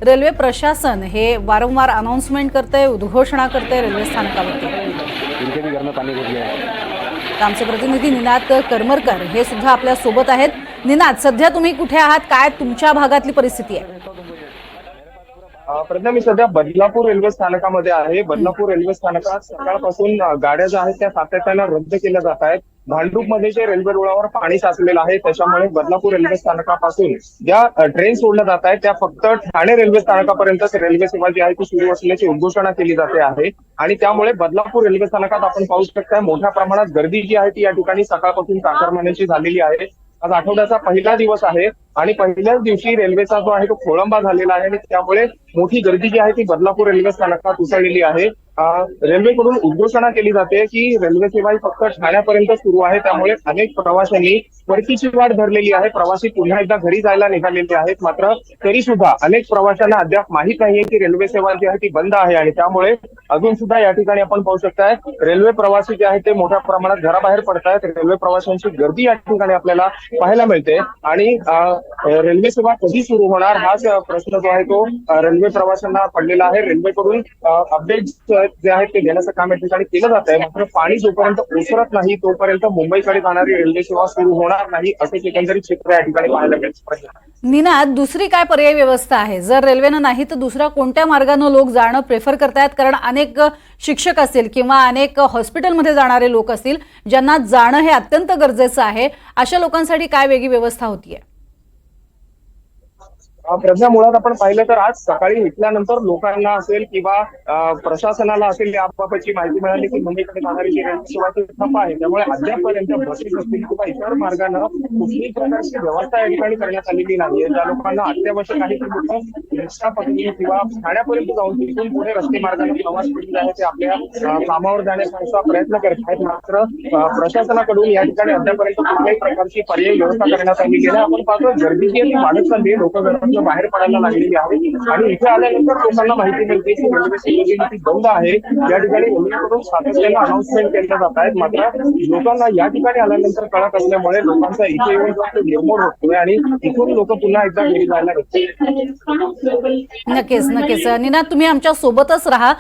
Railway प्रशासन हे वारंवार अनाउन्समेंट करते, उद्घोषणा करते रेल्वे स्थानकावरती। इनके भी घर में पानी घुस गया है। आमचे प्रतिनिधी निनाद करमरकर हे सुद्धा आपल्या सोबत आहेत। निनाद, सध्या तुम्ही कुठे आहात, काय तुमच्या भागातली परिस्थिती आहे? प्रज्ञा, मी सध्या बदलापूर रेल्वे स्थानकामध्ये आहे। बदलापूर रेल्वे स्थानकात सकाळपासून गाड्या ज्या आहेत त्या सातत्याने रद्द केल्या जात आहेत। भांडूपमध्ये जे रेल्वे रुळावर पाणी साचलेलं आहे त्याच्यामुळे बदलापूर रेल्वे स्थानकापासून ज्या ट्रेन सोडल्या जात आहेत त्या फक्त ठाणे रेल्वे स्थानकापर्यंतच रेल्वे सेवा जी आहे ती सुरू असल्याची उद्घोषणा केली जाते आहे। आणि त्यामुळे बदलापूर रेल्वे स्थानकात आपण पाहू शकता मोठ्या प्रमाणात गर्दी जी आहे ती या ठिकाणी सकाळपासून चाकरमान्याची झालेली आहे। आज आठवड्याचा पहिला दिवस आहे आणि पहिल्याच दिवशी रेल्वेचा जो आहे तो खोळंबा झालेला आहे आणि त्यामुळे मोठी गर्दी जी आहे ती बदलापूर रेल्वे स्थानकात उसळलेली आहे। रेल्वेकडून उद्घोषणा केली जाते की रेल्वे सेवा ही फक्त ठाण्यापर्यंत सुरू आहे, त्यामुळे अनेक प्रवाशांनी परतीची वाट धरलेली आहे। प्रवासी पुन्हा एकदा घरी जायला निघालेले आहेत, मात्र तरी सुद्धा अनेक प्रवाशांना अद्याप माहित नाहीये की रेल्वे सेवा जी आहे ती बंद आहे आणि त्यामुळे अजून सुद्धा या ठिकाणी आपण पाहू शकताय रेल्वे प्रवासी जे आहेत ते मोठ्या प्रमाणात घराबाहेर पडतायत। रेल्वे प्रवाशांची गर्दी या ठिकाणी आपल्याला पाहायला मिळते आणि रेल्वे सेवा कधी सुरू होणार हाच प्रश्न जो आहे तो रेल्वे प्रवाशांना पडलेला आहे। रेल्वेकडून अपडेट्स जे आहेत ते देण्याचं काम या ठिकाणी केलं जात आहे, मात्र पाणी जोपर्यंत ओसरत नाही तोपर्यंत मुंबईकडे जाणारी रेल्वे सेवा सुरू होणार नाही असे एकंदरीत चित्र या ठिकाणी पाहायला मिळते। निनाद, दुसरी काय पर्यायी व्यवस्था आहे? जर रेल्वेनं नाही तर दुसऱ्या कोणत्या मार्गाने लोक जाणं प्रेफर करतायत? कारण अनेक शिक्षक असतील किंवा अनेक हॉस्पिटलमध्ये जाणारे लोक असतील ज्यांना जाणं हे अत्यंत गरजेचं आहे, अशा लोकांसाठी काय वेगळी व्यवस्था होतीये? प्रज्ञा, मुळात आपण पाहिलं तर आज सकाळी उठल्यानंतर लोकांना असेल किंवा प्रशासनाला असेल याबाबतची माहिती मिळाली की मुंबईकडे जाणारी जी रेल्वे सेवा ती ठप्प आहे, त्यामुळे अद्यापपर्यंत बसेस असतील किंवा इतर मार्गानं कुठलीही प्रकारची व्यवस्था या ठिकाणी करण्यात आलेली नाहीये। ज्या लोकांना अत्यावश्यक आहे ती लोक रिक्षा पकडून किंवा ठाण्यापर्यंत जाऊन तिथून पुढे रस्ते मार्गाने प्रवास करीत आहे ते आपल्या कामावर जाण्याचा प्रयत्न करत आहेत, मात्र प्रशासनाकडून या ठिकाणी अद्यापर्यंत कुठल्याही प्रकारची पर्यायी व्यवस्था करण्यात आलेली नाही। आपण पाहतो गर्दी जी आहे ती वाढत चालली आहे, लोक घरातून बाहेर पडायला लागलेली आहे आणि इथे आल्यानंतर लोकांना माहिती मिळते की रेल्वे सेवा जी बंद आहे। या ठिकाणी रेल्वेकडून सातत्याने अनाउन्समेंट केल्या जात आहेत, मात्र लोकांना या ठिकाणी आल्यानंतर कळत असल्यामुळे लोकांचा इथे येऊन निर्मूळ होतोय आणि इथून लोक पुन्हा एकदा घरी जायला लागतात। नक्कीच निनाद, तुम्ही आमच्या सोबतच राहा।